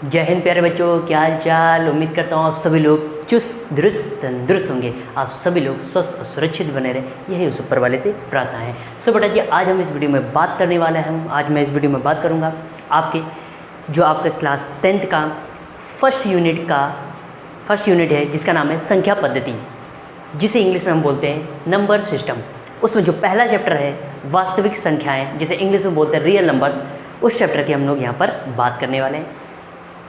जय हिंद प्यारे बच्चों, क्या हाल चाल। उम्मीद करता हूँ आप सभी लोग चुस्त दुरुस्त तंदुरुस्त होंगे। आप सभी लोग स्वस्थ और सुरक्षित बने रहें, यही उस ऊपर वाले से प्रार्थना है। सो बेटा जी, आज हम इस वीडियो में बात करने वाले हैं। आज मैं इस वीडियो में बात करूँगा आपके क्लास 10th का फर्स्ट यूनिट है, जिसका नाम है संख्या पद्धति, जिसे इंग्लिश में हम बोलते हैं नंबर सिस्टम। उसमें जो पहला चैप्टर है वास्तविक संख्याएँ, जिसे इंग्लिश में बोलते हैं रियल नंबर्स, उस चैप्टर की हम लोग यहाँ पर बात करने वाले हैं।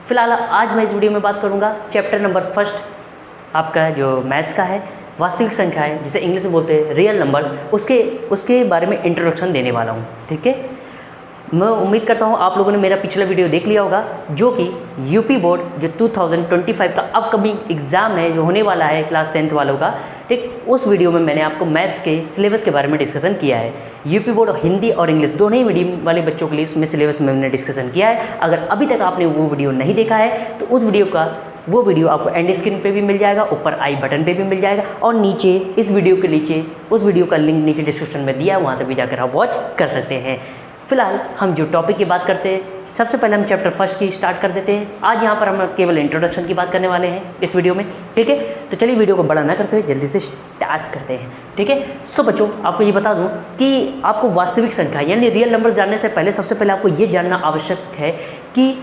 फिलहाल आज मैं इस वीडियो में बात करूंगा चैप्टर नंबर फर्स्ट, आपका जो मैथ्स का है, वास्तविक संख्या है, जिसे इंग्लिश में बोलते हैं रियल नंबर्स, उसके बारे में इंट्रोडक्शन देने वाला हूं। ठीक है, मैं उम्मीद करता हूं आप लोगों ने मेरा पिछला वीडियो देख लिया होगा, जो कि यूपी बोर्ड जो 2025 का अपकमिंग एग्ज़ाम है, जो होने वाला है क्लास 10th वालों का। ठीक, उस वीडियो में मैंने आपको मैथ्स के सिलेबस के बारे में डिस्कशन किया है। यूपी बोर्ड हिंदी और इंग्लिश दोनों ही मीडियम वाले बच्चों के लिए उसमें सिलेबस में मैंने डिस्कशन किया है। अगर अभी तक आपने वो वीडियो नहीं देखा है तो वो वीडियो आपको एंड स्क्रीन पे भी मिल जाएगा, ऊपर आई बटन पे भी मिल जाएगा, और नीचे इस वीडियो के नीचे उस वीडियो का लिंक नीचे डिस्क्रिप्शन में दिया है, वहाँ से भी जाकर आप वॉच कर सकते हैं। फिलहाल हम जो टॉपिक की बात करते हैं, सबसे पहले हम चैप्टर फर्स्ट की स्टार्ट कर देते हैं। आज यहाँ पर हम केवल इंट्रोडक्शन की बात करने वाले हैं इस वीडियो में। ठीक है, तो चलिए वीडियो को बड़ा ना करते हुए जल्दी से स्टार्ट करते हैं। ठीक है, सो बच्चों, आपको ये बता दूं कि आपको वास्तविक संख्या यानी रियल नंबर जानने से पहले सबसे पहले आपको ये जानना आवश्यक है कि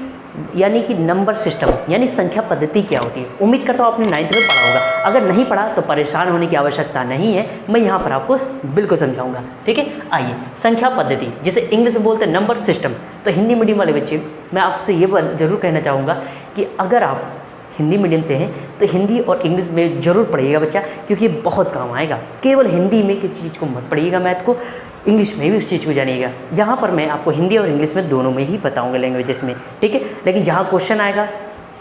नंबर सिस्टम यानी संख्या पद्धति क्या होती है। उम्मीद करता हूँ आपने 9th में पढ़ा होगा। अगर नहीं पढ़ा तो परेशान होने की आवश्यकता नहीं है, मैं यहाँ पर आपको बिल्कुल समझाऊंगा। ठीक है, आइए, संख्या पद्धति जिसे इंग्लिश में बोलते हैं नंबर सिस्टम। तो हिंदी मीडियम वाले बच्चे, मैं आपसे ये जरूर कहना चाहूँगा कि अगर आप हिंदी मीडियम से हैं तो हिंदी और इंग्लिश में ज़रूर पढ़िएगा बच्चा, क्योंकि ये बहुत काम आएगा। केवल हिंदी में किसी चीज़ को मत पढ़िएगा मैथ को, इंग्लिश में भी उस चीज़ को जानिएगा। यहाँ पर मैं आपको हिंदी और इंग्लिश में दोनों में ही बताऊँगा लैंग्वेजेस में। ठीक है, लेकिन जहाँ क्वेश्चन आएगा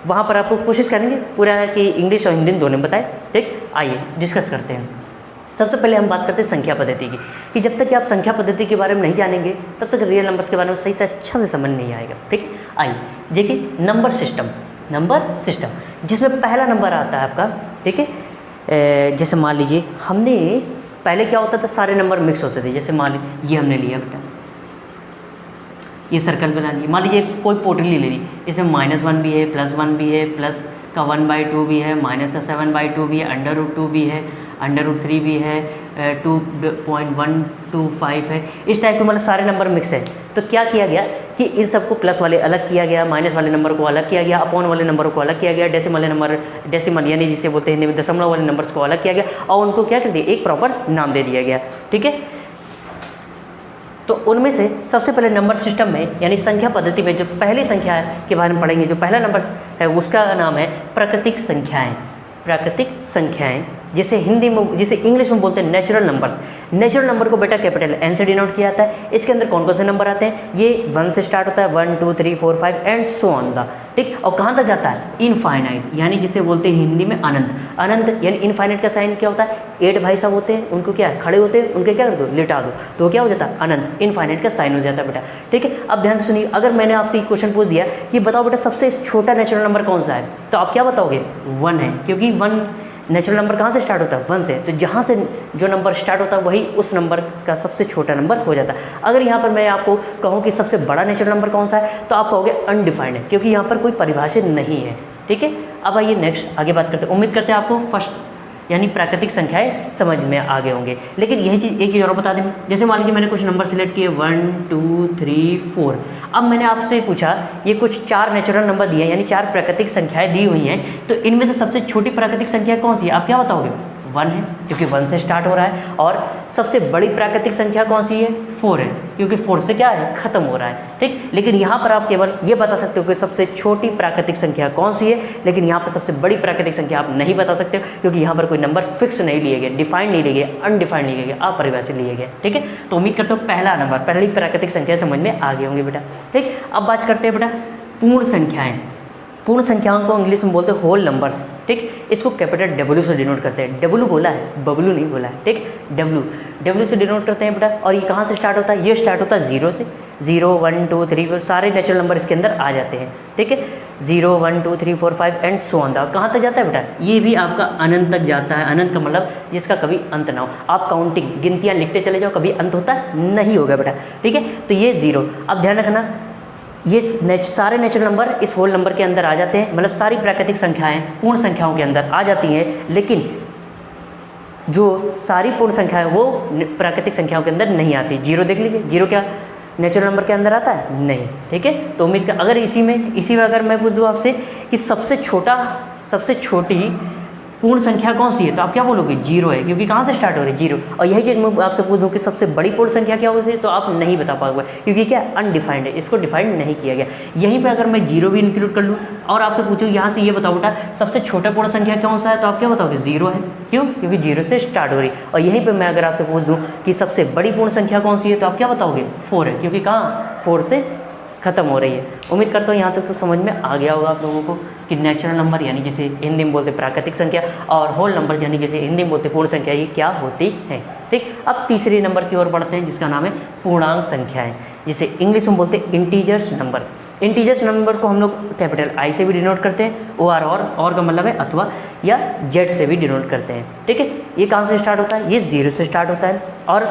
वहाँ पर आपको कोशिश करेंगे पूरा कि इंग्लिश और हिंदी दोनों में बताएं। ठीक, आइए डिस्कस करते हैं। सबसे पहले हम बात करते हैं संख्या पद्धति की, कि जब तक कि आप संख्या पद्धति के बारे में नहीं जानेंगे तब तक रियल नंबर्स के बारे में सही से अच्छा से समझ नहीं आएगा। ठीक है, आइए देखिए नंबर सिस्टम जिसमें पहला नंबर आता है आपका। ठीक है, जैसे मान लीजिए हमने पहले क्या होता था, सारे नंबर मिक्स होते थे। जैसे मान लीजिए ये हमने लिया बेटा, ये सर्कल बना लिया। मान लीजिए कोई पोटली ले ली, इसमें -1 भी है, +1 भी है, प्लस का 1/2 भी है, माइनस का 7/2 भी है, √2 भी है, √3 भी है, 2.125 है। इस टाइप के मतलब सारे नंबर मिक्स है। तो क्या किया गया कि इन सबको प्लस वाले अलग किया गया, माइनस वाले नंबर को अलग किया गया, अपॉन वाले नंबर को अलग किया गया, डेसिमल यानी जिसे बोलते हैं हिंदी में दशमलव वाले नंबर्स को अलग किया गया, और उनको क्या कर दिया, एक प्रॉपर नाम दे दिया गया। ठीक है, तो उनमें से सबसे पहले नंबर सिस्टम में यानी संख्या पद्धति में जो पहली संख्या के बारे में पढ़ेंगे, जो पहला नंबर है उसका नाम है प्राकृतिक संख्याएं, जिसे इंग्लिश में बोलते हैं नेचुरल नंबर्स। नेचुरल नंबर को बेटा कैपिटल N से डिनोट किया जाता है। इसके अंदर कौन कौन से नंबर आते हैं, ये 1 से स्टार्ट होता है, 1 2 3 4 5 एंड सो ऑन द। ठीक, और कहाँ तक जाता है, इनफाइनाइट, यानी जिसे बोलते हैं हिंदी में अनंत यानी इनफाइनाइट का साइन क्या होता है, 8 भाई साहब होते हैं, उनको क्या खड़े होते हैं, उनके क्या कर दो, लिटा दो, तो क्या हो जाता है, अनंत, इनफाइनाइट का साइन हो जाता है बेटा। ठीक है, अब ध्यान से सुनिए, अगर मैंने आपसे क्वेश्चन पूछ दिया कि बताओ बेटा सबसे छोटा नेचुरल नंबर कौन सा है, तो आप क्या बताओगे, 1 है, क्योंकि 1 नेचुरल नंबर कहाँ से स्टार्ट होता है, 1 से। तो जहाँ से जो नंबर स्टार्ट होता है वही उस नंबर का सबसे छोटा नंबर हो जाता है। अगर यहाँ पर मैं आपको कहूँ कि सबसे बड़ा नेचुरल नंबर कौन सा है, तो आप कहोगे अनडिफाइंड है, क्योंकि यहाँ पर कोई परिभाषित नहीं है। ठीक है, अब आइए नेक्स्ट आगे बात करते हैं। उम्मीद करते हैं आपको फर्स्ट यानी प्राकृतिक संख्याएं समझ में आ गए होंगे। लेकिन एक चीज़ और बता दें, जैसे मान लीजिए मैंने कुछ नंबर सिलेक्ट किए 1 2 3 4। अब मैंने आपसे पूछा ये कुछ 4 नेचुरल नंबर दिए, यानी 4 प्राकृतिक संख्याएं दी हुई हैं, तो इनमें से सबसे छोटी प्राकृतिक संख्या कौन सी है, आप क्या बताओगे, 1 है, क्योंकि 1 से स्टार्ट हो रहा है। और सबसे बड़ी प्राकृतिक संख्या कौन सी है, 4 है, क्योंकि 4 से क्या है, खत्म हो रहा है। ठीक, लेकिन यहाँ पर आप केवल ये बता सकते हो कि सबसे छोटी प्राकृतिक संख्या कौन सी है, लेकिन यहाँ पर सबसे बड़ी प्राकृतिक संख्या आप नहीं बता सकते हो, क्योंकि यहाँ पर कोई नंबर फिक्स नहीं लिए गए, डिफाइंड नहीं लिए गए, अनडिफाइंड लिए गए, अपरिभाषित लिए गए। ठीक है, तो उम्मीद करता हूँ पहली प्राकृतिक संख्या समझ में आ गए होंगे बेटा। ठीक, अब बात करते हैं बेटा पूर्ण संख्याओं को इंग्लिश में बोलते हैं होल नंबर्स। ठीक, इसको कैपिटल W से डिनोट करते हैं। W बोला है, बबलू नहीं बोला है। ठीक, W से डिनोट करते हैं बेटा। और ये कहाँ से स्टार्ट होता है, ये स्टार्ट होता है 0 से। 0 1 2 3 4 सारे नेचुरल नंबर इसके अंदर आ जाते हैं। ठीक है, 0 1 2 3 4 5 एंड सो ऑन द। कहाँ तक जाता है बेटा, ये भी आपका अनंत तक जाता है। अनंत का मतलब जिसका कभी अंत ना हो। आप काउंटिंग गिनतियाँ लिखते चले जाओ, कभी अंत होता नहीं होगा बेटा। ठीक है, तो ये 0। अब ध्यान रखना ये सारे नेचुरल नंबर इस होल नंबर के अंदर आ जाते हैं, मतलब सारी प्राकृतिक संख्याएं पूर्ण संख्याओं के अंदर आ जाती हैं, लेकिन जो सारी पूर्ण संख्याएं वो प्राकृतिक संख्याओं के अंदर नहीं आती। जीरो देख लीजिए, जीरो क्या नेचुरल नंबर के अंदर आता है? नहीं। ठीक है, तो उम्मीद कर अगर इसी में अगर मैं पूछ दूँ आपसे कि सबसे छोटी पूर्ण संख्या कौन सी है, तो आप क्या बोलोगे? जीरो है, क्योंकि कहाँ से स्टार्ट हो रही है? जीरो। और यही चीज़ मैं आपसे पूछ दूँ कि सबसे बड़ी पूर्ण संख्या क्या होगी, तो आप नहीं बता पाओगे, क्योंकि क्या अनडिफाइंड है, इसको डिफाइंड नहीं किया गया। यहीं पे अगर मैं जीरो भी इंक्लूड कर लूँ और आपसे पूछूँ यहाँ से ये बताओ बेटा सबसे छोटा पूर्ण संख्या कौन सा है, तो आप क्या बताओगे? जीरो है। क्यों? क्योंकि जीरो से स्टार्ट हो रही। और यहीं पर मैं अगर आपसे पूछ दूँ कि सबसे बड़ी पूर्ण संख्या कौन सी है, तो आप क्या बताओगे? 4 है, क्योंकि कहाँ 4 से खत्म हो रही है। उम्मीद करता हूँ यहाँ तक तो समझ में आ गया होगा आप लोगों को कि नेचुरल नंबर यानी जिसे हिंदी में बोलते प्राकृतिक संख्या और होल नंबर यानी जिसे हिंदी में बोलते पूर्ण संख्या, ये क्या होती है। ठीक, अब तीसरे नंबर की ओर बढ़ते हैं जिसका नाम है पूर्णांक संख्याएं, जिसे इंग्लिश में बोलते हैं इंटीजर्स नंबर। इंटीजर्स नंबर को हम लोग कैपिटल आई से भी डिनोट करते हैं, ओ आर और का मतलब है अथवा, या जेड से भी डिनोट करते हैं। ठीक है, ये कहाँ से स्टार्ट होता है? ये जीरो से स्टार्ट होता है और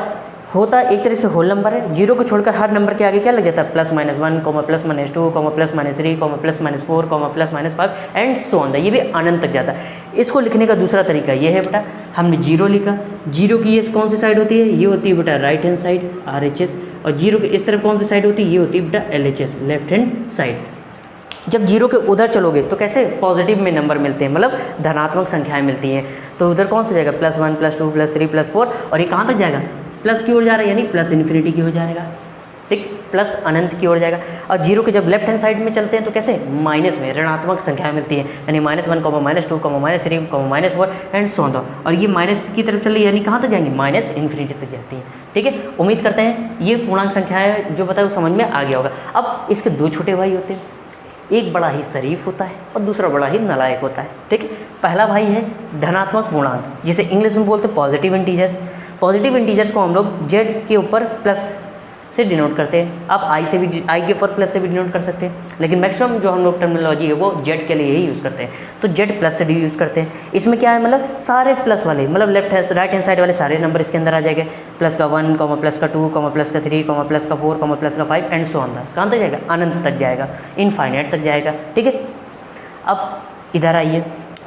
होता एक तरह से होल नंबर है। जीरो को छोड़कर हर नंबर के आगे क्या लग जाता है? +-1, +-2, +-3, +-4, +-5 एंड सो ऑन। ये भी अनंत तक जाता है। इसको लिखने का दूसरा तरीका ये है बेटा, हमने जीरो लिखा, जीरो की ये कौन सी साइड होती है? ये होती है बेटा राइट हैंड साइड RHS, और जीरो के इस तरफ कौन सी साइड होती है? ये होती है बेटा LHS लेफ्ट हैंड साइड। जब जीरो के उधर चलोगे तो कैसे? पॉजिटिव में नंबर मिलते हैं, मतलब धनात्मक संख्याएं मिलती हैं, तो उधर कौन सा जाएगा? +1, +2, +3, +4, और ये कहाँ तक जाएगा? प्लस की ओर जा रहा है, यानी प्लस इन्फिनिटी की ओर जाएगा। ठीक, प्लस अनंत की ओर जाएगा। और जीरो के जब लेफ्ट हैंड साइड में चलते हैं तो कैसे? माइनस में ऋणात्मक संख्याएं मिलती हैं, यानी -1, -2, -3, -4 एंड सो ऑन। और ये माइनस की तरफ चल रही है, यानी कहाँ तक जाएंगी? माइनस इन्फिनिटी तक जाती हैं। ठीक है, उम्मीद करते हैं ये पूर्णांक संख्याएं जो बताया वो समझ में आ गया होगा। अब इसके दो छोटे भाई होते हैं, एक बड़ा ही शरीफ होता है और दूसरा बड़ा ही नालायक होता है। ठीक है, पहला भाई है धनात्मक पूर्णांक, जिसे इंग्लिश में बोलते हैं पॉजिटिव इंटीजर्स। पॉजिटिव इंटीजर्स को हम लोग जेड के ऊपर प्लस से डिनोट करते हैं। आप आई के ऊपर प्लस से भी डिनोट कर सकते हैं, लेकिन मैक्सिमम जो हम लोग टर्मिनोलॉजी है वो जेड के लिए ही यूज़ करते हैं, तो जेड प्लस से यूज़ करते हैं। इसमें क्या है, मतलब सारे प्लस वाले, मतलब राइट हैंड साइड वाले सारे नंबर इसके अंदर आ जाएंगे। +1, +2, +3, +4, +5 एंड सो ऑन। कहाँ तक जाएगा? अनंत तक जाएगा, इनफाइनाइट तक जाएगा। ठीक है, अब इधर आइए,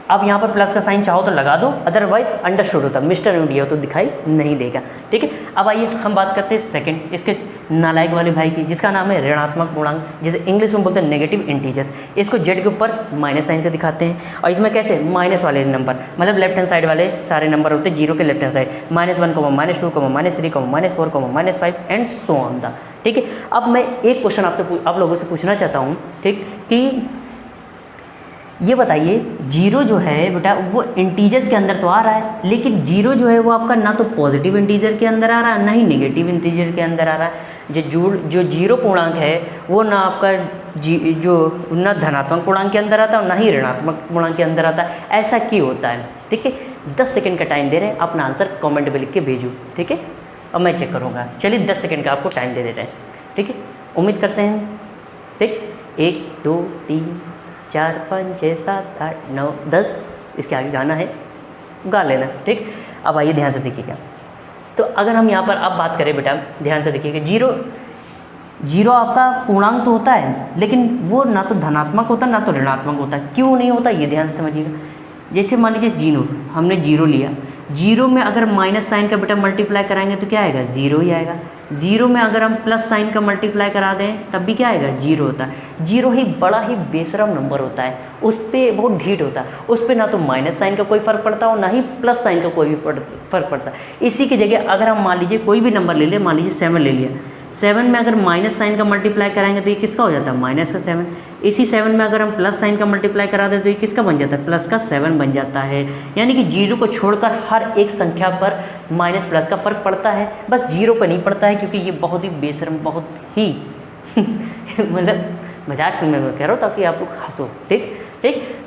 अब यहाँ पर प्लस का साइन चाहो तो लगा दो, अदरवाइज अंडरस्टूड होता, मिस्टर इंडिया हो तो दिखाई नहीं देगा। ठीक है, अब आइए हम बात करते हैं सेकंड, इसके नालायक वाले भाई की, जिसका नाम है ऋणात्मक पूर्णांक, जिसे इंग्लिश में बोलते हैं नेगेटिव इंटीजर्स। इसको जेड के ऊपर माइनस साइन से दिखाते हैं, और इसमें कैसे? माइनस वाले नंबर, मतलब लेफ्ट हैंड साइड वाले सारे नंबर होते हैं जीरो के left hand side, -1, -2, -3, -4, -5 and so on the. ठीक है, अब मैं एक क्वेश्चन आप लोगों से पूछना चाहता हूँ, ठीक, कि ये बताइए जीरो जो है बेटा वो इंटीजर्स के अंदर तो आ रहा है, लेकिन जीरो जो है वो आपका ना तो पॉजिटिव इंटीजर के अंदर आ रहा है ना ही नेगेटिव इंटीजर के अंदर आ रहा है। जो जीरो पूर्णांक है वो ना आपका जो ना धनात्मक पूर्णांक के अंदर आता है और ना ही ऋणात्मक पूर्णांक के अंदर आता है। ऐसा क्यों होता है? ठीक है, 10 सेकेंड का टाइम दे रहे हैं, अपना आंसर कॉमेंट में लिख के भेजो। ठीक है, अब मैं चेक करूँगा। चलिए 10 सेकेंड का आपको टाइम दे देते हैं। ठीक है, उम्मीद करते हैं। ठीक, 1, 2, 3, 4, 5, 6, 7, 8, 9, 10, इसके आगे गाना है, गा लेना। ठीक, अब आइए ध्यान से देखिएगा। तो अगर हम यहाँ पर अब बात करें बेटा, ध्यान से देखिएगा, जीरो आपका पूर्णांक तो होता है, लेकिन वो ना तो धनात्मक होता ना तो ऋणात्मक होता। क्यों नहीं होता ये ध्यान से समझिएगा। जैसे मान लीजिए हमने जीरो लिया, जीरो में अगर माइनस साइन का बेटा मल्टीप्लाई कराएंगे तो क्या आएगा? जीरो ही आएगा। जीरो में अगर हम प्लस साइन का मल्टीप्लाई करा दें तब भी क्या आएगा? जीरो होता है। जीरो ही बड़ा ही बेशरम नंबर होता है, उस पर बहुत ढीठ होता है, उस पर ना तो माइनस साइन का कोई फ़र्क पड़ता और ना ही प्लस साइन का कोई भी फ़र्क पड़ता। इसी की जगह अगर हम मान लीजिए कोई भी नंबर ले लें, मान लीजिए 7 ले लिया, 7 में अगर माइनस साइन का मल्टीप्लाई कराएंगे तो ये किसका हो जाता है? माइनस का 7। इसी 7 में अगर हम प्लस साइन का मल्टीप्लाई करा दें तो ये किसका बन जाता है? प्लस का 7 बन जाता है। यानी कि जीरो को छोड़कर हर एक संख्या पर माइनस प्लस का फ़र्क पड़ता है, बस जीरो पर नहीं पड़ता है, क्योंकि ये बहुत ही बेशर्म, बहुत ही मतलब मजाक में मैं कह रहा हूँ ताकि आप लोग हंसो। ठीक,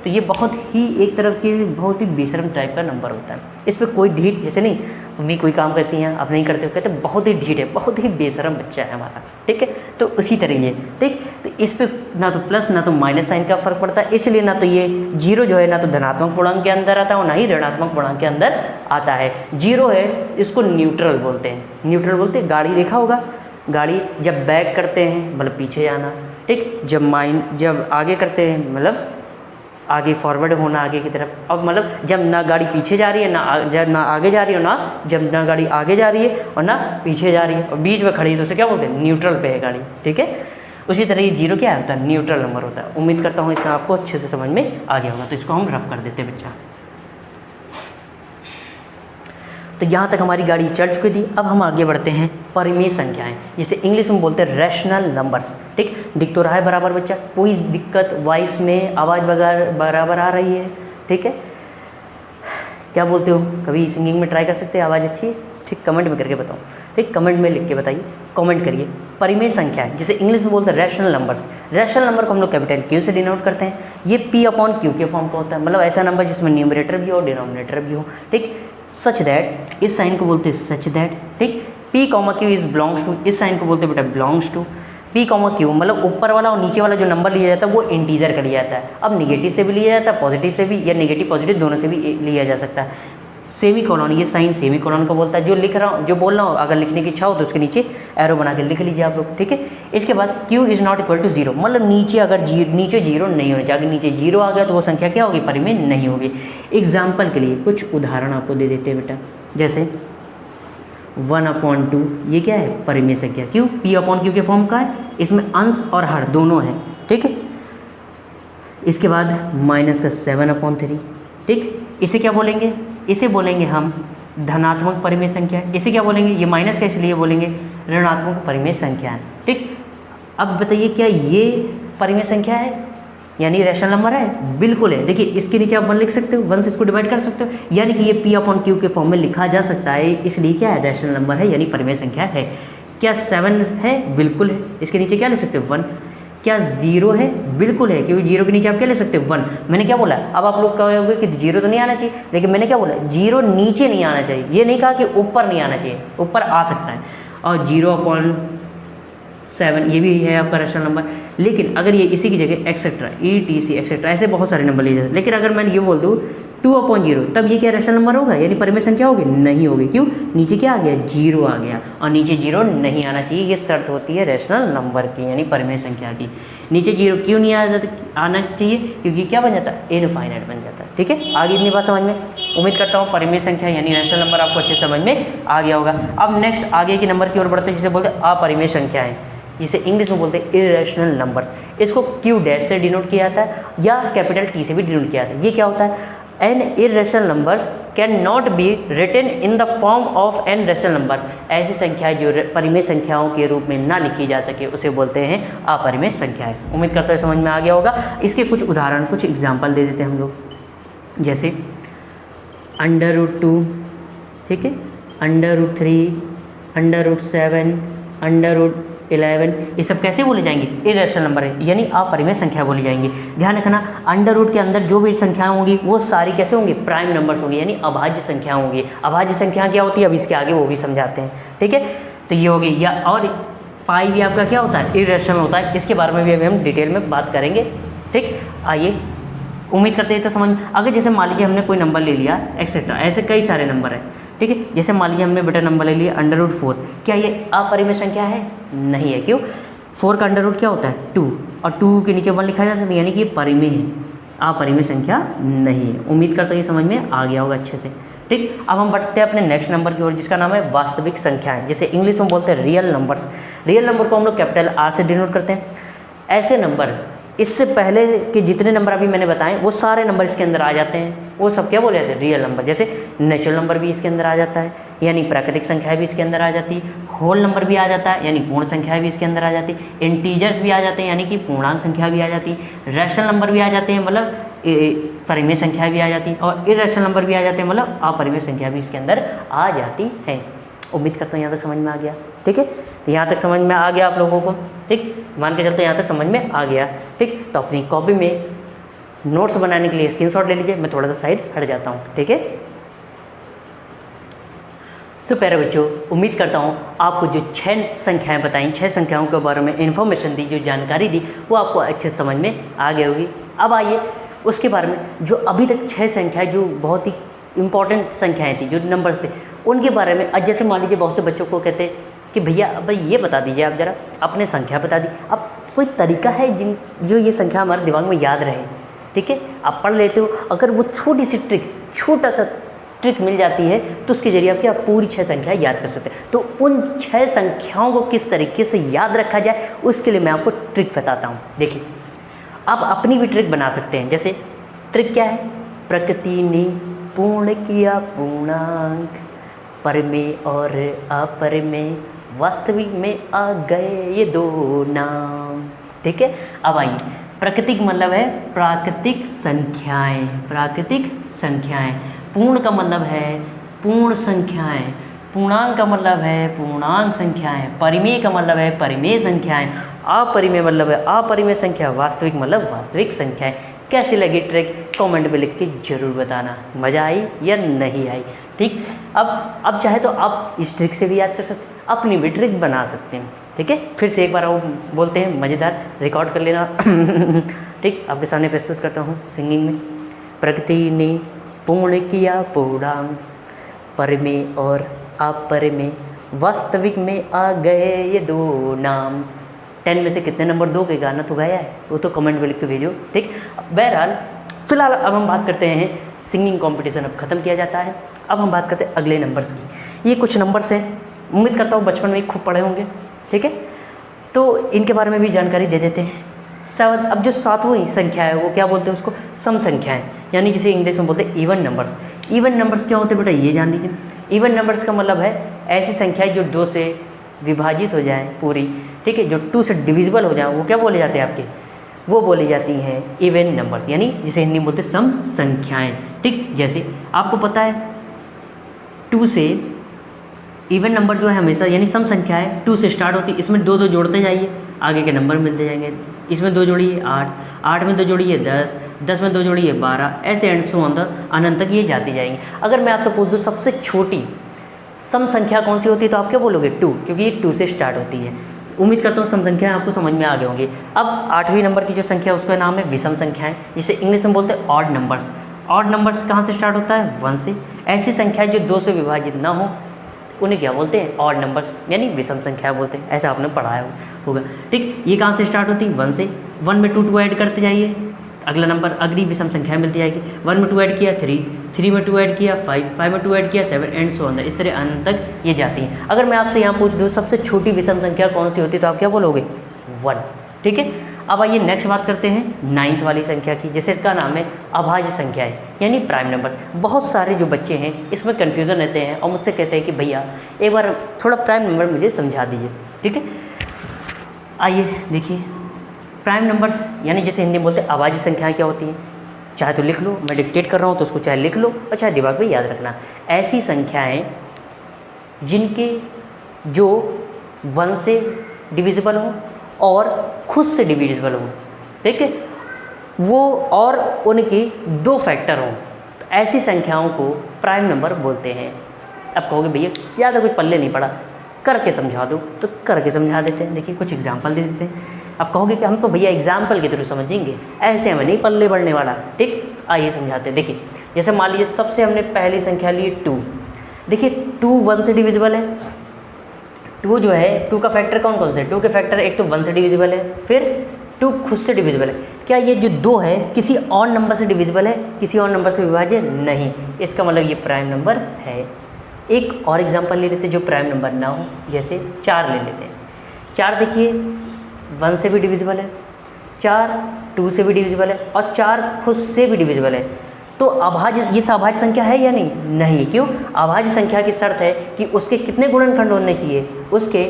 तो ये बहुत ही एक तरफ की बहुत ही बेशर्म टाइप का नंबर होता है। इस पर कोई ढीठ, जैसे नहीं मम्मी कोई काम करती हैं आप नहीं करते हो, कहते बहुत ही ढीठ है, बहुत ही बेशर्म बच्चा है हमारा। ठीक है, तो उसी तरह ये। ठीक, तो इस पर ना तो प्लस ना तो माइनस साइन का फ़र्क पड़ता है, इसलिए ना तो ये जीरो जो है ना तो धनात्मक पूर्णांक के अंदर आता है और ना ही ऋणात्मक पूर्णांक के अंदर आता है। जीरो है, इसको न्यूट्रल बोलते हैं। न्यूट्रल बोलते हैं, गाड़ी देखा होगा, गाड़ी जब बैक करते हैं मतलब पीछे जाना, ठीक। जब आगे करते हैं मतलब आगे फॉरवर्ड होना आगे की तरफ, अब मतलब जब ना गाड़ी पीछे जा रही है जब ना आगे जा रही है जब ना गाड़ी आगे जा रही है और ना पीछे जा रही है और बीच में खड़ी है तो उसे क्या बोलते हैं, न्यूट्रल पे है गाड़ी, ठीक है। उसी तरह ये जीरो क्या होता है, न्यूट्रल नंबर होता है। उम्मीद करता हूँ इतना आपको अच्छे से समझ में आ गया होगा। तो इसको हम रफ कर देते हैं बच्चा। तो यहाँ तक हमारी गाड़ी चल चुकी थी। अब हम आगे बढ़ते हैं परिमेय संख्याएं, जिसे इंग्लिश में बोलते हैं रैशनल नंबर्स, ठीक। दिख तो रहा है बराबर बच्चा, कोई दिक्कत वॉइस में आवाज़ बराबर आ रही है, ठीक है। क्या बोलते हो, कभी सिंगिंग में ट्राई कर सकते हैं, आवाज़ अच्छी है, ठीक। कमेंट में करके बताओ, ठीक। कमेंट में लिख के बताइए, कमेंट करिए। परिमेय संख्याएं जिसे इंग्लिश में बोलते हैं रैशनल नंबर्स। रैशनल नंबर को हम लोग कैपिटल क्यू से डिनोट करते हैं। ये पी अपॉन क्यू के फॉर्म का होता है, मतलब ऐसा नंबर जिसमें न्यूमरेटर भी हो डिनोमिनेटर भी हो, ठीक। सच दैट, इस साइन को बोलते हैं सच दैट, ठीक। P comma Q is belongs to, इस साइन को बोलते हैं बेटा belongs to. P comma Q मतलब ऊपर वाला और नीचे वाला जो नंबर लिया जाता है वो इंटीजर का लिया जाता है। अब निगेटिव से भी लिया जाता है, पॉजिटिव से भी, या निगेटिव पॉजिटिव दोनों से भी लिया जा सकता है। सेमी कॉलन, ये साइन सेमी कॉलन को बोलता है। जो लिख रहा हूँ, जो बोल रहा हूँ, अगर लिखने की इच्छा हो तो उसके नीचे एरो बना के लिख लीजिए आप लोग, ठीक है। इसके बाद q is not equal to zero, मतलब नीचे अगर नीचे जीरो नहीं होना चाहिए, अगर नीचे जीरो आ गया तो वो संख्या क्या होगी, परिमेय नहीं होगी। एग्जाम्पल के लिए कुछ उदाहरण आपको दे देते हैं बेटा, जैसे 1/2, ये क्या है, परिमेय संख्या। क्यों, p अपॉन क्यू के फॉर्म का है, इसमें अंश और हर दोनों है, ठीक है। इसके बाद -7/3, ठीक। इसे क्या बोलेंगे, इसे बोलेंगे हम धनात्मक परिमेय संख्या। इसे क्या बोलेंगे, ये माइनस का इसलिए बोलेंगे ऋणात्मक परिमेय संख्या है, ठीक। अब बताइए क्या ये परिमेय संख्या है, यानी रैशनल नंबर है? बिल्कुल है। देखिए इसके नीचे आप 1 लिख सकते हो, 1 से इसको डिवाइड कर सकते हो, यानी कि ये p अपॉन क्यू के फॉर्म में लिखा जा सकता है, इसलिए क्या है, रैशनल नंबर है, यानी परिमेय संख्या है। क्या 7 है? बिल्कुल है। इसके नीचे क्या ले सकते हो, 1। क्या 0 है? बिल्कुल है, क्योंकि 0 के नीचे आप क्या ले सकते हो, 1। मैंने क्या बोला, अब आप लोग कहोगे कि 0 तो नहीं आना चाहिए, लेकिन मैंने क्या बोला, 0 नीचे नहीं आना चाहिए, ये नहीं कहा कि ऊपर नहीं आना चाहिए, ऊपर आ सकता है। और 0/7 ये भी है आपका रैशनल नंबर। लेकिन अगर ये इसी की जगह एक्सेट्रा ETC एक्सेट्रा ऐसे बहुत सारे नंबर लिए जाते हैं, लेकिन अगर मैं ये बोल दूँ 2/0, तब ये क्या रैशनल नंबर होगा, यानी परिमेय संख्या होगी? नहीं होगी। क्यों, नीचे क्या आ गया, 0 आ गया, और नीचे 0 नहीं आना चाहिए, ये शर्त होती है रैशनल नंबर की, यानी परिमेय संख्या की। नीचे 0 क्यों नहीं आना चाहिए, क्योंकि क्या बन जाता है, इनफाइनाइट बन जाता है, ठीक है। आगे इतनी बात समझ में, उम्मीद करता हूँ परिमेय संख्या यानी रैशनल नंबर आपको अच्छे समझ में आ गया होगा। अब नेक्स्ट आगे के नंबर की ओर बढ़ते हैं, जिसे बोलते हैं अपरिमेय संख्याएँ, जिसे इंग्लिश में बोलते हैं इरेशनल नंबर्स। इसको Q' से डिनोट किया जाता है या कैपिटल T से भी डिनोट किया जाता है। ये क्या होता है, an irrational numbers can not be written in the form of an rational number. ऐसी संख्याएं जो परिमेय संख्याओं के रूप में ना लिखी जा सके उसे बोलते हैं अपरिमेय संख्याएं। उम्मीद करता हूँ समझ में आ गया होगा। इसके कुछ उदाहरण, कुछ एग्जाम्पल दे देते हैं हम लोग, जैसे √2, ठीक है, √3, √7, √11, ये सब कैसे बोले जाएंगे, इरेशनल नंबर है, यानी अपरिमेय संख्या बोली जाएंगी। ध्यान रखना, अंडर रूट के अंदर जो भी संख्याएं होंगी वो सारी कैसे होंगी, प्राइम नंबर्स होंगी, यानी अभाज्य संख्या होंगी। अभाज्य संख्या क्या होती है, अब इसके आगे वो भी समझाते हैं, ठीक है। तो ये होगी, या और पाई भी आपका क्या होता है, इरेशनल होता है। इसके बारे में भी अभी हम डिटेल में बात करेंगे, ठीक। आइए, उम्मीद करते हैं तो समझ। अगर जैसे मान लीजिए हमने कोई नंबर ले लिया एक्सेट्रा, ऐसे कई सारे नंबर हैं, ठीक है। जैसे मान लीजिए हमने बेटा नंबर ले लिया √4, क्या ये अपरिमेय संख्या है? नहीं है। क्यों, 4 का अंडर रूट क्या होता है, 2, और 2 के नीचे 1 लिखा जा सकता है, यानी कि ये परिमेय है, अपरिमेय संख्या नहीं है। उम्मीद करता हूँ ये समझ में आ गया होगा अच्छे से, ठीक। अब हम बढ़ते हैं अपने नेक्स्ट नंबर की ओर, जिसका नाम है वास्तविक संख्याएं, जिसे इंग्लिश में बोलते हैं रियल नंबर्स। रियल नंबर को हम लोग कैपिटल R से डिनोट करते हैं। ऐसे नंबर, इससे पहले के जितने नंबर अभी मैंने बताए वो सारे नंबर इसके अंदर आ जाते हैं, वो सब क्या बोले जाते हैं, रियल नंबर। जैसे नेचुरल नंबर भी इसके अंदर आ जाता है, यानी प्राकृतिक संख्या भी इसके अंदर आ जाती है। होल नंबर भी आ जाता है, यानी पूर्ण संख्या भी इसके अंदर आ जाती है। इंटीजर्स भी आ जाते हैं, यानी कि पूर्णांक संख्या भी आ जाती है। रैशनल नंबर भी आ जाते हैं, मतलब परिमेय संख्या भी आ जाती है। और इरेशनल नंबर भी आ जाते हैं, मतलब अपरिमेय संख्या भी इसके अंदर आ जाती है। उम्मीद करता हूँ यहाँ तक समझ में आ गया, ठीक है। तो यहाँ तक समझ में आ गया आप लोगों को, ठीक। मान के चलते यहाँ तक समझ में आ गया, ठीक। तो अपनी कॉपी में नोट्स बनाने के लिए स्क्रीनशॉट ले लीजिए, मैं थोड़ा सा साइड हट जाता हूँ, ठीक है। सो प्यारे बच्चों, उम्मीद करता हूँ आपको जो 6 संख्याएं बताई, 6 संख्याओं के बारे में इन्फॉर्मेशन दी, जो जानकारी दी, वो आपको अच्छे से समझ में आ गई होगी। अब आइए उसके बारे में, जो अभी तक 6 संख्याएं जो बहुत ही इंपॉर्टेंट संख्याएं थी, जो नंबर्स थे, उनके बारे में। आज जैसे मान लीजिए बहुत से बच्चों को कहते हैं कि भैया भाई ये बता दीजिए, आप ज़रा अपने संख्या बता दी। अब कोई तरीका है जो ये संख्या हमारे दिमाग में याद रहे। ठीक है, आप पढ़ लेते हो, अगर वो छोटी सी ट्रिक, छोटा सा ट्रिक मिल जाती है तो उसके जरिए आप क्या पूरी 6 संख्याएँ याद कर सकते हैं। तो उन 6 संख्याओं को किस तरीके से याद रखा जाए उसके लिए मैं आपको ट्रिक बताता हूँ। देखिए, आप अपनी भी ट्रिक बना सकते हैं। जैसे ट्रिक क्या है, प्रकृति ने पूर्ण किया पूर्णांक, पर में और अपर में वास्तविक में आ गए ये 2 नाम। ठीक है, अब आइए, प्राकृतिक मतलब है प्राकृतिक संख्याएं, प्राकृतिक संख्याएं। पूर्ण का मतलब है पूर्ण संख्याएं, पूर्णांक का मतलब है पूर्णांक संख्याएं, परिमेय का मतलब है परिमेय संख्याएं, अपरिमेय मतलब है अपरिमेय संख्या, वास्तविक मतलब वास्तविक संख्याएं। कैसी लगी ट्रिक कमेंट में लिख के ज़रूर बताना, मज़ा आई या नहीं आई। ठीक, अब चाहे तो आप इस ट्रिक से भी याद कर सकते हैं, अपनी भी ट्रिक बना सकते हैं। ठीक है, फिर से एक बार वो बोलते हैं, मज़ेदार रिकॉर्ड कर लेना। ठीक, आपके सामने प्रस्तुत करता हूँ सिंगिंग में। प्रकृति ने पूर्ण किया पूर्णांक, परिमेय और अपरिमेय वास्तविक में आ गए ये 2 नाम। 10 में से कितने नंबर दोगे, गाना तो गाया है, वो तो कमेंट में लिख के भेजो। ठीक, बहरहाल फिलहाल अब हम बात करते हैं, सिंगिंग कंपटीशन अब ख़त्म किया जाता है, अब हम बात करते हैं अगले नंबर्स की। ये कुछ नंबर्स हैं, उम्मीद करता हूँ बचपन में खूब पढ़े होंगे। ठीक है, तो इनके बारे में भी जानकारी दे देते हैं। अब जो 7वीं संख्या है वो क्या बोलते हैं उसको, सम संख्याएं, यानी जिसे इंग्लिश में बोलते हैं इवन नंबर्स। इवन नंबर्स क्या होते हैं बेटा, ये जान लीजिए। इवन नंबर्स का मतलब है ऐसी संख्याएं जो 2 से विभाजित हो जाएं पूरी। ठीक है, जो 2 से डिविजिबल हो जाए वो क्या बोले जाते हैं आपके, वो बोली जाती हैं इवन नंबर्स, यानी जिसे हिंदी में बोलते हैं सम संख्याएं। ठीक, जैसे आपको पता है 2 से इवन नंबर जो है हमेशा, यानी सम संख्या है 2 से स्टार्ट होती है, इसमें 2 जोड़ते जाइए, आगे के नंबर मिलते जाएंगे। इसमें 2 जोड़िए 8, 8 में 2 जोड़िए 10, 10 में 2 जोड़िए 12, ऐसे एंड सो ऑन अनंत तक ये जाती जाएंगी। अगर मैं आपसे पूछ दूँ सबसे छोटी सम संख्या कौन सी होती है तो आप क्या बोलोगे, 2, क्योंकि ये 2 से स्टार्ट होती है। उम्मीद करता हूँ सम संख्या आपको समझ में आ गए होंगे। अब 8वीं नंबर की जो संख्या उसका नाम है विषम संख्याएं, जिसे इंग्लिश में बोलते हैं ऑड नंबर्स। ऑड नंबर्स कहाँ से स्टार्ट होता है, 1 से। ऐसी संख्याएं जो 2 से विभाजित ना हो उन्हें क्या बोलते हैं, ऑड नंबर्स, यानी विषम संख्या बोलते हैं। ऐसा आपने पढ़ाया होगा। ठीक, ये कहाँ से स्टार्ट होती है, 1 से। 1 में 2 ऐड करते जाइए, अगला नंबर अगली विषम संख्या मिलती जाएगी। 1 में 2 ऐड किया 3, 3 में 2 ऐड किया 5, 5 में 2 ऐड किया 7 एंड सो ऑन, इस तरह अनंत तक ये जाती हैं। अगर मैं आपसे यहाँ पूछ दूँ सबसे छोटी विषम संख्या कौन सी होती है तो आप क्या बोलोगे, 1। ठीक है, अब आइए नेक्स्ट बात करते हैं 9th वाली संख्या की, जिसका नाम है अभाज्य संख्याएं, यानी प्राइम नंबर। बहुत सारे जो बच्चे हैं इसमें कन्फ्यूज़न रहते हैं और मुझसे कहते हैं कि भैया एक बार थोड़ा प्राइम नंबर मुझे समझा दीजिए। ठीक है, आइए देखिए, प्राइम नंबर्स यानी जैसे हिंदी में बोलते हैं अभाज्य संख्याएं क्या होती हैं, चाहे तो लिख लो, मैं डिक्टेट कर रहा हूँ तो उसको चाहे लिख लो और चाहे दिमाग में याद रखना। ऐसी संख्याएं जिनके जो 1 से डिविजिबल हो और खुद से डिविजिबल हो, ठीक है, वो और उनके 2 फैक्टर हों, तो ऐसी संख्याओं को प्राइम नंबर बोलते हैं। अब कहोगे भैया ज़्यादा कुछ पल्ले नहीं पड़ा, करके समझा दो, तो करके समझा देते हैं। देखिए कुछ एग्जाम्पल दे देते हैं। अब कहोगे कि हम तो भैया एग्जाम्पल के थ्रू समझेंगे, ऐसे हमें नहीं पल्ले बढ़ने वाला। ठीक, आइए समझाते हैं। देखिए जैसे मान लीजिए सबसे हमने पहली संख्या ली 2। देखिए 2 1 से डिविजिबल है। 2 जो है 2 का फैक्टर कौन कौन से, 2 के फैक्टर एक तो 1 से डिविजिबल है, फिर 2 खुद से डिविजिबल है। क्या ये जो 2 है किसी और नंबर से डिविजिबल है, किसी और नंबर से विभाज्य नहीं, इसका मतलब ये प्राइम नंबर है। एक और एग्जांपल ले लेते हैं जो प्राइम नंबर ना हो, जैसे 4 ले लेते हैं। 4 देखिए 1 से भी डिविजिबल है, 4 2 से भी डिविजिबल है और 4 खुद से भी डिविजिबल है। तो अभाज्य, ये अभाज्य संख्या है या नहीं? नहीं। क्यों? अभाज्य संख्या की शर्त है कि उसके कितने गुणनखंड होने चाहिए, उसके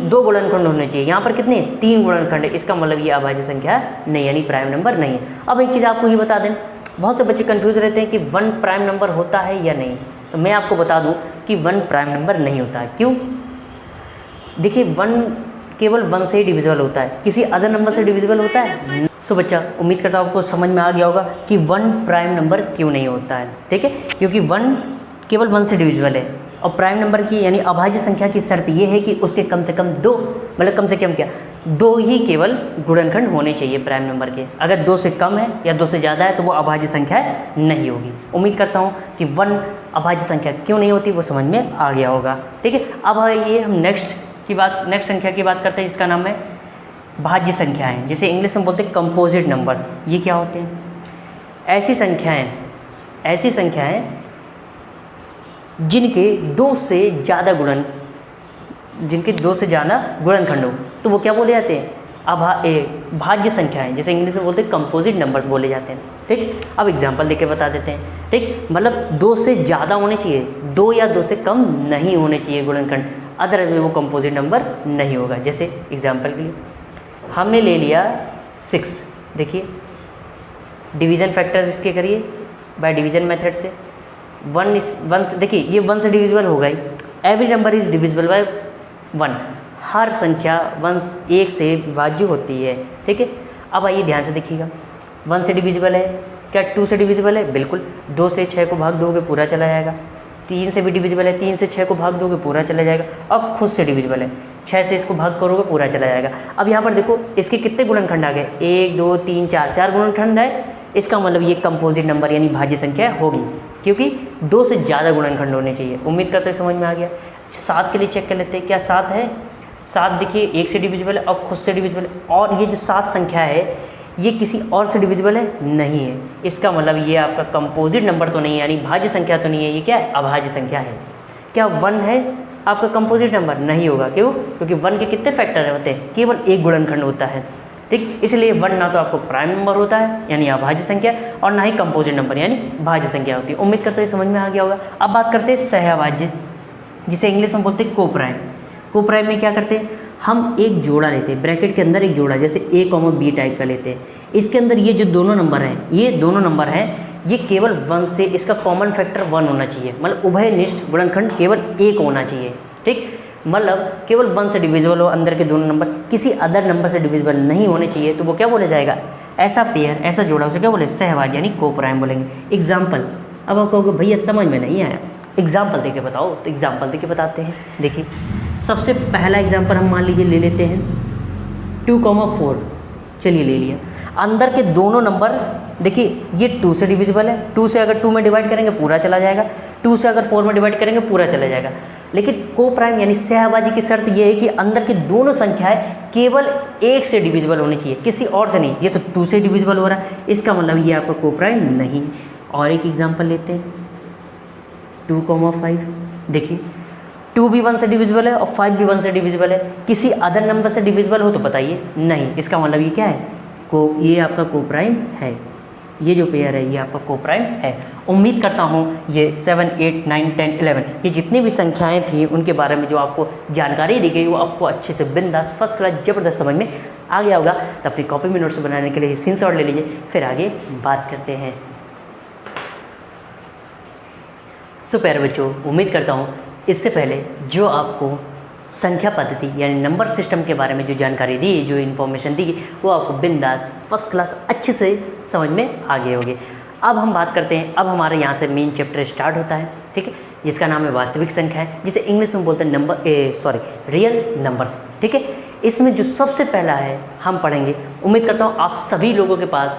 2 गुणनखंड होने चाहिए। यहाँ पर कितने, 3 गुणनखंड है, इसका मतलब ये अभाज्य संख्या नहीं, यानी प्राइम नंबर नहीं। अब एक चीज़ आपको ये बता दें, बहुत से बच्चे कंफ्यूज रहते हैं कि 1 प्राइम नंबर होता है या नहीं। तो मैं आपको बता दूं कि 1 प्राइम नंबर नहीं होता है। क्यों? देखिए 1 केवल 1 से ही डिविजिबल होता है, किसी अदर नंबर से डिविजिबल होता है। सो बच्चा उम्मीद करता हूँ आपको समझ में आ गया होगा कि 1 प्राइम नंबर क्यों नहीं होता है। ठीक है, क्योंकि 1 केवल 1 से डिविजिबल है और प्राइम नंबर की यानी अभाज्य संख्या की शर्त ये है कि उसके कम से कम 2, मतलब कम से कम क्या 2 ही केवल गुणनखंड होने चाहिए प्राइम नंबर के। अगर 2 से कम है या 2 से ज़्यादा है तो वो अभाज्य संख्या नहीं होगी। उम्मीद करता हूँ कि 1 अभाज्य संख्या क्यों नहीं होती वो समझ में आ गया होगा। ठीक है, अब ये हम नेक्स्ट संख्या की बात करते हैं जिसका नाम है भाज्य संख्याएं, जिसे इंग्लिश में बोलते हैं कंपोजिट नंबर्स। ये क्या होते हैं? ऐसी संख्याएं जिनके दो से ज़्यादा गुणनखंड हो, तो वो क्या बोले जाते हैं? भाज्य संख्याएं, जैसे इंग्लिश में बोलते हैं कंपोजिट नंबर्स बोले जाते हैं। ठीक, अब एग्जांपल देके बता देते हैं। ठीक, मतलब 2 से ज़्यादा होने चाहिए, 2 या 2 से कम नहीं होने चाहिए गुणनखंड, अदरवाइज वो कंपोजिट नंबर नहीं होगा। जैसे एग्जांपल के लिए हमने ले लिया 6, देखिए डिवीज़न फैक्टर्स इसके करिए बाय डिवीज़न मेथड से। 1 देखिए ये 1 से डिविजिबल होगा ही, every number is divisible by 1, हर संख्या 1 से विभाज्य होती है। ठीक है, अब आइए ध्यान से देखिएगा, 1 से डिविजिबल है क्या? 2 से डिविजिबल है, बिल्कुल। 2 से 6 को भाग दोगे पूरा चला जाएगा। 3 से भी डिविजिबल है, 3 से 6 को भाग दोगे पूरा चला जाएगा। अब खुद से डिविजिबल है, 6 से इसको भाग करोगे पूरा चला जाएगा। अब यहाँ पर देखो इसके कितने गुणनखंड आ गए? 1 2 3 4 गुणनखंड है। इसका मतलब ये कंपोजिट नंबर यानी भाज्य संख्या होगी, क्योंकि 2 से ज़्यादा गुणनखंड होने चाहिए। उम्मीद करते हैं समझ में आ गया। 7 के लिए चेक कर लेते हैं, क्या 7 है? 7 देखिए 1 से डिविजिबल है और खुद से डिविजिबल है, और ये जो 7 संख्या है ये किसी और से डिविजिबल है? नहीं है। इसका मतलब ये आपका कंपोजिट नंबर तो नहीं है, यानी भाज्य संख्या तो नहीं है, ये क्या है? अभाज्य संख्या है। क्या 1 है आपका कंपोजिट नंबर? नहीं होगा। क्यों? क्योंकि 1 के कितने फैक्टर होते हैं? केवल एक गुणनखंड होता है। ठीक, इसलिए 1 ना तो आपको प्राइम नंबर होता है यानी अभाज्य संख्या, और ना ही कंपोजिट नंबर यानी भाज्य संख्या होती है। उम्मीद करते हैं समझ में आ गया होगा। अब बात करते हैं सहअभाज्य, जिसे इंग्लिश में बोलते हैं कोप्राइम। कोप्राइम में क्या करते हैं? हम एक जोड़ा लेते हैं, ब्रैकेट के अंदर एक जोड़ा, जैसे A, B टाइप का लेते हैं। इसके अंदर ये जो दोनों नंबर हैं, ये दोनों नंबर हैं, ये केवल 1 से, इसका कॉमन फैक्टर 1 होना चाहिए, मतलब उभयनिष्ठ गुणनखंड केवल 1 होना चाहिए। ठीक, मतलब केवल 1 से डिविजिबल हो अंदर के दोनों नंबर, किसी अदर नंबर से डिविजिबल नहीं होने चाहिए, तो वो क्या बोला जाएगा? ऐसा पेयर, ऐसा जोड़ा, उसे क्या बोले? सहअभाज्य यानी कोप्राइम बोलेंगे। एग्जाम्पल, अब आप कहोगे भैया समझ में नहीं आया, एग्जाम्पल देके बताओ, तो एग्जाम्पल देके बताते हैं। देखिए सबसे पहला एग्जाम्पल हम मान लीजिए ले लेते हैं 2,4, चलिए ले लिया। अंदर के दोनों नंबर देखिए, ये 2 से डिविजिबल है, 2 से अगर 2 में डिवाइड करेंगे पूरा चला जाएगा, 2 से अगर 4 में डिवाइड करेंगे पूरा चला जाएगा। लेकिन कोप्राइम यानी सहअभाज्य की शर्त यह है कि अंदर की दोनों संख्याएं केवल 1 से डिविजिबल होनी चाहिए, किसी और से नहीं। ये तो 2 से डिविजिबल हो रहा है, इसका मतलब ये आपका कोप्राइम नहीं। और एक एग्जाम्पल लेते हैं 2,5, देखिए 2 भी 1 से डिविजिबल है और 5 भी 1 से डिविजिबल है, किसी अदर नंबर से डिविजिबल हो तो बताइए? नहीं। इसका मतलब ये क्या है? ये आपका कोप्राइम है, ये जो पेयर है ये आपका कोप्राइम है। उम्मीद करता हूँ ये 7, 8, 9, 10, 11 ये जितनी भी संख्याएं थी उनके बारे में जो आपको जानकारी दी गई वो आपको अच्छे से बिंदास फर्स्ट क्लास ज़बरदस्त समझ में आ गया होगा। तो अपनी कॉपी में नोट्स बनाने के लिए स्क्रीनशॉट ले लीजिए, फिर आगे बात करते हैं। सो प्यारे बच्चों, उम्मीद करता हूँ इससे पहले जो आपको संख्या पद्धति यानी नंबर सिस्टम के बारे में जो जानकारी दी, जो इन्फॉर्मेशन दी, वो आपको बिंदास फर्स्ट क्लास अच्छे से समझ में आ गए होंगे। अब हम बात करते हैं, अब हमारे यहाँ से मेन चैप्टर स्टार्ट होता है, ठीक है, जिसका नाम है वास्तविक संख्या है, जिसे इंग्लिश में बोलते हैं रियल नंबर्स। ठीक है, इसमें जो सबसे पहला है हम पढ़ेंगे, उम्मीद करता हूँ आप सभी लोगों के पास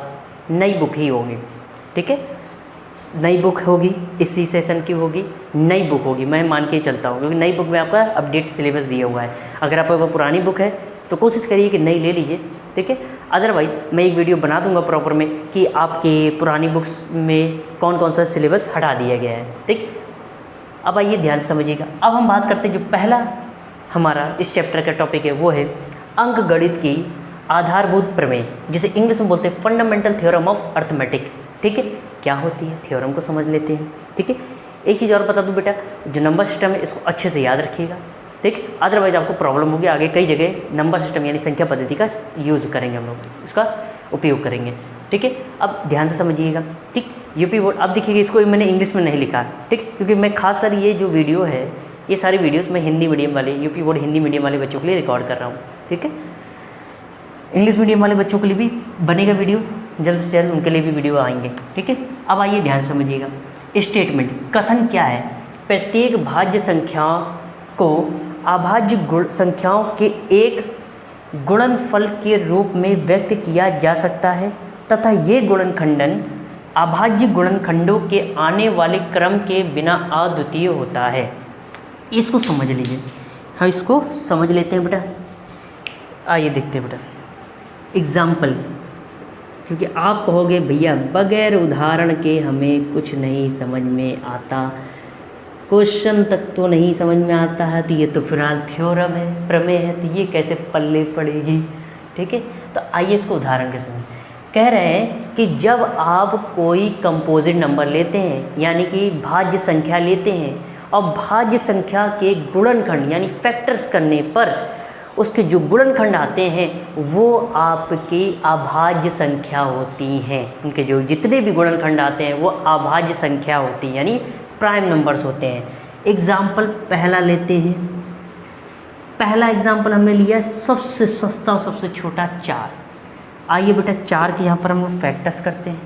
नई बुक ही होगी। ठीक है, नई बुक होगी, इसी सेशन की होगी, नई बुक होगी, मैं मान के चलता हूँ, क्योंकि नई बुक में आपका अपडेट सिलेबस दिया हुआ है। अगर आपके पास पुरानी बुक है तो कोशिश करिए कि नई ले लीजिए, ठीक है। अदरवाइज़ मैं एक वीडियो बना दूंगा प्रॉपर में कि आपके पुरानी बुक्स में कौन कौन सा सिलेबस हटा दिया गया है, ठीक। अब आइए ध्यान से समझिएगा। अब हम बात करते हैं, जो पहला हमारा इस चैप्टर का टॉपिक है वो है अंकगणित की आधारभूत प्रमेय, जिसे इंग्लिश में बोलते हैं फंडामेंटल थ्योरम ऑफ अर्थमेटिक। ठीक है, क्या होती है थ्योरम को समझ लेते हैं। ठीक है, एक चीज़ और बता दूं बेटा, जो नंबर सिस्टम है इसको अच्छे से याद रखिएगा, ठीक। अदरवाइज आपको प्रॉब्लम होगी आगे, कई जगह नंबर सिस्टम यानी संख्या पद्धति का यूज़ करेंगे हम लोग, उसका उपयोग करेंगे। ठीक है, अब ध्यान से समझिएगा, ठीक। यूपी बोर्ड, अब देखिए इसको मैंने इंग्लिश में नहीं लिखा, ठीक, क्योंकि मैं खास सर ये जो वीडियो है, ये सारी वीडियोस मैं हिंदी मीडियम वाले, यूपी बोर्ड हिंदी मीडियम वाले बच्चों के लिए रिकॉर्ड कर रहा हूँ। ठीक है, इंग्लिश मीडियम वाले बच्चों के लिए भी बनेगा वीडियो, जल्द से जल्द उनके लिए भी वीडियो आएंगे। ठीक है, अब आइए ध्यान से समझिएगा। स्टेटमेंट, कथन क्या है? प्रत्येक भाज्य संख्या को अभाज्य संख्याओं के एक गुणनफल के रूप में व्यक्त किया जा सकता है तथा ये गुणनखंडन अभाज्य गुणनखंडों के आने वाले क्रम के बिना अद्वितीय होता है। इसको समझ लीजिए, हाँ इसको समझ लेते हैं बेटा। आइए देखते हैं बेटा, एग्ज़ाम्पल, क्योंकि आप कहोगे भैया बगैर उदाहरण के हमें कुछ नहीं समझ में आता, क्वेश्चन तक तो नहीं समझ में आता है, तो ये तो फिलहाल थ्योरम है, प्रमेय है, तो ये कैसे पल्ले पड़ेगी। ठीक है, तो आइए इसको उदाहरण के समझ। कह रहे हैं कि जब आप कोई कंपोजिट नंबर लेते हैं, यानी कि भाज्य संख्या लेते हैं, और भाज्य संख्या के गुणनखंड यानी फैक्टर्स करने पर उसके जो गुणनखंड आते हैं वो आपकी अभाज्य संख्या होती हैं। उनके जो जितने भी गुणनखंड आते हैं वो अभाज्य संख्या होती हैं, यानी प्राइम नंबर्स होते हैं। एग्ज़ाम्पल पहला लेते हैं। पहला एग्ज़ाम्पल हमने लिया सबसे सस्ता और सबसे छोटा 4। आइए बेटा 4 के यहाँ पर हम लोग फैक्टर्स करते हैं।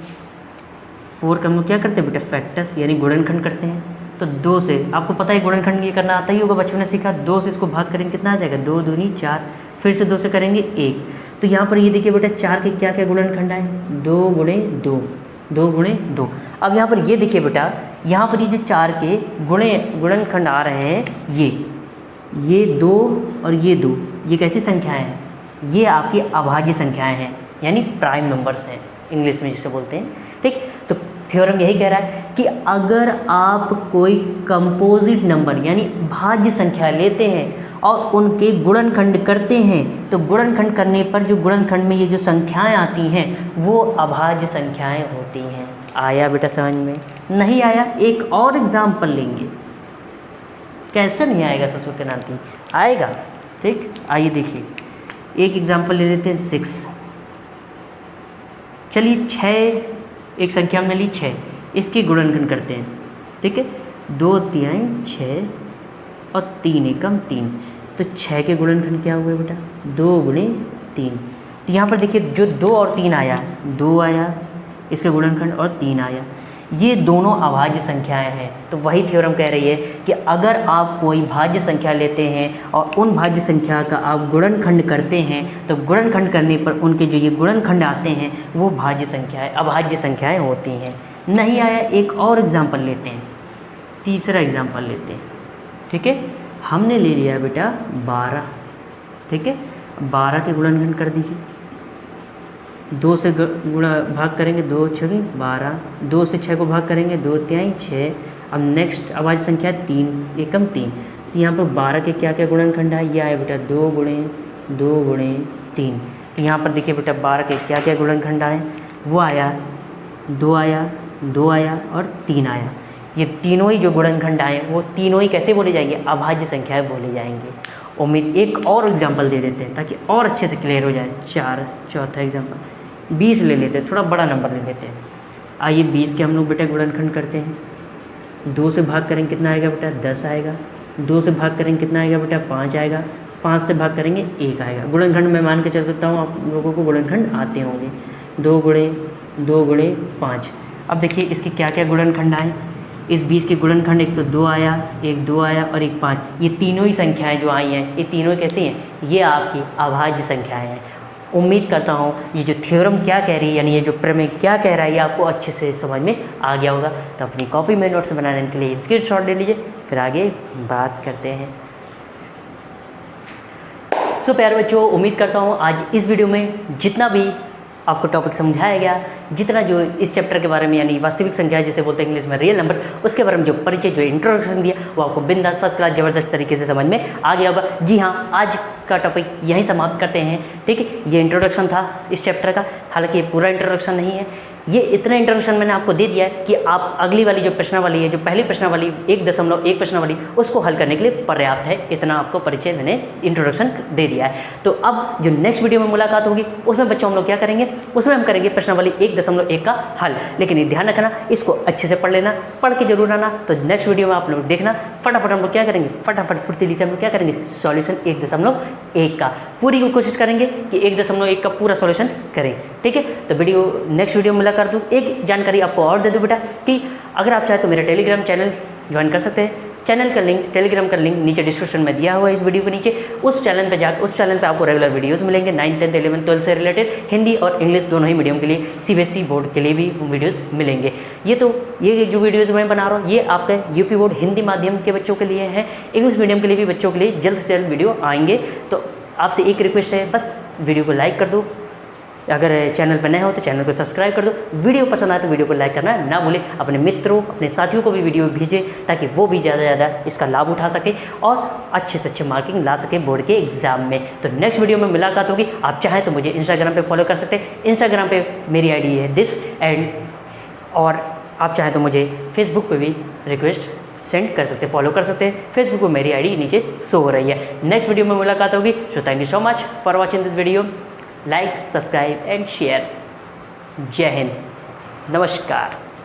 4 का हम लोग क्या करते हैं बेटा, फैक्टर्स यानी गुणनखंड करते हैं। तो 2 से आपको पता है गुणनखंड ये करना आता ही होगा, बचपन में सीखा। 2 से इसको भाग करेंगे कितना आ जाएगा, 2 दूनी 4, फिर से 2 से करेंगे 1। तो यहाँ पर ये देखिए बेटा 4 के क्या क्या गुणनखंड आए, 2 गुणे 2, 2 गुणे 2। अब यहाँ पर ये देखिए बेटा, यहाँ पर ये जो 4 के गुणनखंड आ रहे हैं, ये 2 और ये 2, ये कैसी संख्याएं हैं, ये आपकी अभाज्य संख्याएं हैं, यानी प्राइम नंबर्स हैं इंग्लिश में जिसे बोलते हैं। ठीक, तो थ्योरम यही कह रहा है कि अगर आप कोई कंपोजिट नंबर यानी भाज्य संख्या लेते हैं और उनके गुणनखंड करते हैं, तो गुणनखंड करने पर जो गुणनखंड में ये जो संख्याएं आती हैं वो अभाज्य संख्याएं होती हैं। आया बेटा समझ में? नहीं आया? एक और एग्जाम्पल लेंगे। कैसे नहीं आएगा ससुर के नाती, आएगा। ठीक, आइए देखिए एक एग्जाम्पल ले लेते हैं 6। चलिए 6 एक संख्या हमने ली 6, इसके गुणनखंड करते हैं। ठीक है, 2 तिहाई 6 और 3 एकम 3, तो 6 के गुणनखंड क्या हुए बेटा, 2 गुणे 3। तो यहाँ पर देखिए जो 2 और 3 आया, 2 आया इसके गुणनखंड और 3 आया, ये दोनों अभाज्य संख्याएं हैं। तो वही थ्योरम कह रही है कि अगर आप कोई भाज्य संख्या लेते हैं और उन भाज्य संख्या का आप गुणनखंड करते हैं, तो गुणनखंड करने पर उनके जो ये गुणनखंड आते हैं वो भाज्य संख्याएं अभाज्य संख्याएं होती हैं। नहीं आया? एक और एग्जाम्पल लेते हैं, तीसरा एग्जाम्पल लेते हैं। ठीक है, हमने ले लिया बेटा 12। ठीक है, 12 के गुणनखंड कर दीजिए। 2 से गुणा भाग करेंगे, 2 छः 12, 2 से 6 को भाग करेंगे, 2 तिहाई 6। अब नेक्स्ट अभाज्य संख्या 3 एकम 3। तो यहाँ पर 12 के क्या क्या गुणनखंड है, ये आया बेटा 2 गुणे 3। तो यहाँ पर देखिए बेटा 12 के क्या क्या गुणनखंड आए, वो आया 2 आया, 2 आया और 3 आया। ये तीनों ही जो गुणनखंड आए वो तीनों ही कैसे बोले जाएंगे, अभाज्य संख्याएँ बोले जाएंगे। उम्मीद एक और एग्जाम्पल दे देते हैं ताकि और अच्छे से क्लियर हो जाए। चौथा एग्जाम्पल 20 ले लेते हैं, थोड़ा बड़ा नंबर ले लेते हैं। आइए 20 के हम लोग बेटा गुणनखंड करते हैं। 2 से भाग करेंगे कितना आएगा बेटा, 10 आएगा। 2 से भाग करेंगे कितना आएगा बेटा, 5 आएगा। 5 से भाग करेंगे 1 आएगा। गुणनखंड मैं मान के चल सकता हूँ, आप लोगों को गुणनखंड आते होंगे। 2 गुणे 5। अब देखिए इसके क्या क्या गुणनखंड आए। इस 20 के गुणनखंड एक तो 2 आया, एक 2 आया और एक 5। ये तीनों ही संख्याएं जो आई हैं, ये तीनों कैसी हैं, ये आपकी अभाज्य संख्याएं हैं। उम्मीद करता हूँ ये जो थ्योरम क्या कह रही है, यानी ये जो प्रमेय क्या कह रहा है, ये आपको अच्छे से समझ में आ गया होगा। तो अपनी कॉपी में नोट्स बनाने के लिए स्क्रीनशॉट ले लीजिए, फिर आगे बात करते हैं। सो प्यारे बच्चों, उम्मीद करता हूँ आज इस वीडियो में जितना भी आपको टॉपिक समझाया गया, जितना जो इस चैप्टर के बारे में यानी वास्तविक संख्या जिसे बोलते हैं इंग्लिश में रियल नंबर, उसके बारे में जो परिचय जो इंट्रोडक्शन दिया वो आपको बिंदास फर्स्ट क्लास ज़बरदस्त तरीके से समझ में आ गया होगा। जी हाँ, आज का टॉपिक यहीं समाप्त करते हैं। ठीक है, ये इंट्रोडक्शन था इस चैप्टर का। हालांकि ये पूरा इंट्रोडक्शन नहीं है, ये इतना इंट्रोडक्शन मैंने आपको दे दिया है कि आप अगली वाली जो प्रश्नावली है, जो पहली प्रश्नावली 1.1 प्रश्नावली, उसको हल करने के लिए पर्याप्त है। इतना आपको परिचय मैंने इंट्रोडक्शन दे दिया है। तो अब जो नेक्स्ट वीडियो में मुलाकात होगी उसमें बच्चों हम लोग क्या करेंगे, उसमें हम करेंगे प्रश्नावली 1.1 का हल। लेकिन ये ध्यान रखना, इसको अच्छे से पढ़ लेना, पढ़ के जरूर आना। तो नेक्स्ट वीडियो में आप लोग देखना फटाफट हम लोग क्या करेंगे, फटाफट फुर्तीली से हम लोग क्या करेंगे, सॉल्यूशन 1.1 का पूरी कोशिश करेंगे कि 1.1 का पूरा सॉल्यूशन करें। ठीक है, तो वीडियो नेक्स्ट वीडियो में कर दूँ। एक जानकारी आपको और दे दूँ बेटा कि अगर आप चाहें तो मेरा टेलीग्राम चैनल ज्वाइन कर सकते हैं। चैनल का लिंक, टेलीग्राम का लिंक नीचे डिस्क्रिप्शन में दिया हुआ है इस वीडियो के नीचे। उस चैनल पे आपको रेगुलर वीडियोस मिलेंगे 9th 10th 11th 12th से रिलेटेड, हिंदी और इंग्लिश दोनों ही मीडियम के लिए, CBSE बोर्ड के लिए भी वीडियोस मिलेंगे। ये जो वीडियोज़ मैं बना रहा हूँ ये आपके यूपी बोर्ड हिंदी माध्यम के बच्चों के लिए है। इंग्लिश मीडियम के लिए भी बच्चों के लिए जल्द से जल्द वीडियो आएंगे। तो आपसे एक रिक्वेस्ट है, बस वीडियो को लाइक कर दो, अगर चैनल पर नए हो तो चैनल को सब्सक्राइब कर दो। वीडियो पसंद आए तो वीडियो को लाइक करना ना भूलें। अपने मित्रों, अपने साथियों को भी वीडियो भेजें ताकि वो भी ज़्यादा से ज़्यादा इसका लाभ उठा सके और अच्छे से अच्छे मार्किंग ला सके बोर्ड के एग्ज़ाम में। तो नेक्स्ट वीडियो में मुलाकात होगी। आप चाहें तो मुझे इंस्टाग्राम पे फॉलो कर सकते हैं। इंस्टाग्राम पे मेरी आईडी है दिस एंड, और आप चाहें तो मुझे फेसबुक पे भी रिक्वेस्ट सेंड कर सकते हैं, फॉलो कर सकते हैं। फेसबुक पे मेरी आईडी नीचे शो हो रही है। नेक्स्ट वीडियो में मुलाकात होगी। So thank you so much for watching this video. Like, subscribe and share. जय हिंद, नमस्कार।